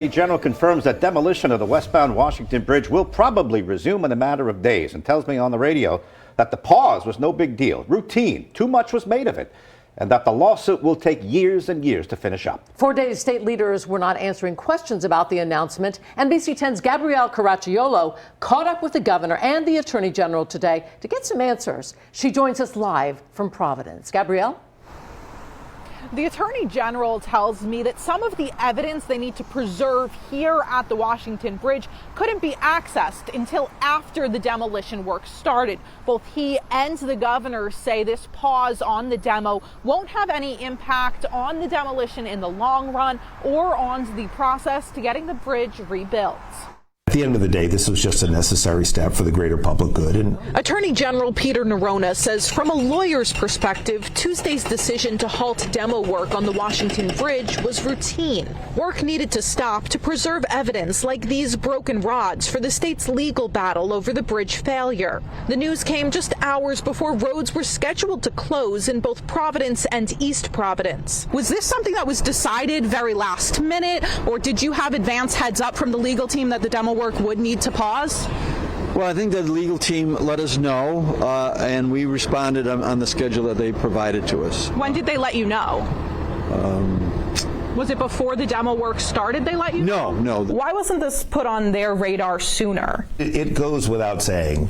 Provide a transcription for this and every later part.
The General confirms that demolition of the westbound Washington Bridge will probably resume in a matter of days and tells me on the radio that the pause was no big deal, routine, too much was made of it, and that the lawsuit will take years and years to finish up. 4 days, state leaders were not answering questions about the announcement. NBC 10's Gabrielle Caracciolo caught up with the governor and the attorney general today to get some answers. She joins us live from Providence. Gabrielle? The Attorney General tells me that some of the evidence they need to preserve here at the Washington Bridge couldn't be accessed until after the demolition work started. Both he and the governor say this pause on the demo won't have any impact on the demolition in the long run or on the process to getting the bridge rebuilt. At the end of the day, this was just a necessary step for the greater public good. And Attorney General Peter Neronha says from a lawyer's perspective, Tuesday's decision to halt demo work on the Washington Bridge was routine. Work needed to stop to preserve evidence like these broken rods for the state's legal battle over the bridge failure. The news came just hours before roads were scheduled to close in both Providence and East Providence. Was this something that was decided very last minute, or did you have advance heads up from the legal team that the demo work would need to pause? Well, I think that the legal team let us know, and we responded on the schedule that they provided to us. When did they let you know? Was it before the demo work started they let you know? No. Why wasn't this put on their radar sooner? it goes without saying,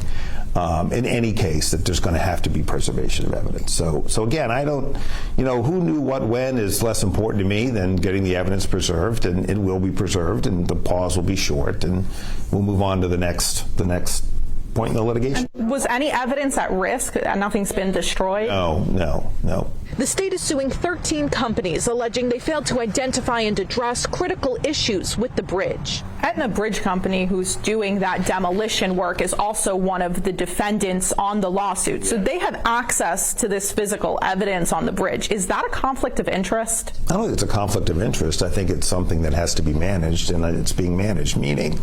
in any case, that there's going to have to be preservation of evidence. So again, I don't, who knew what when is less important to me than getting the evidence preserved, and it will be preserved, and the pause will be short, and we'll move on to the next point in the litigation. Was any evidence at risk? Nothing's been destroyed? No. The state is suing 13 companies, alleging they failed to identify and address critical issues with the bridge. Aetna Bridge Company, who's doing that demolition work, is also one of the defendants on the lawsuit. So they have access to this physical evidence on the bridge. Is that a conflict of interest? I don't think it's a conflict of interest. I think it's something that has to be managed, and it's being managed, meaning,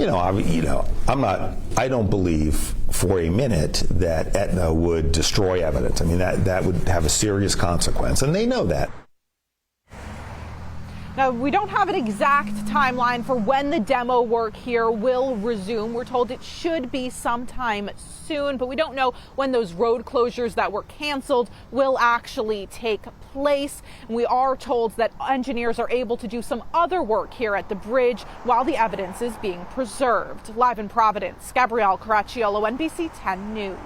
I don't believe for a minute that Aetna would destroy evidence. I mean, that would have a serious consequence, and they know that. Now, we don't have an exact timeline for when the demo work here will resume. We're told it should be sometime soon, but we don't know when those road closures that were canceled will actually take place. And we are told that engineers are able to do some other work here at the bridge while the evidence is being preserved. Live in Providence, Gabrielle Caracciolo, NBC 10 News.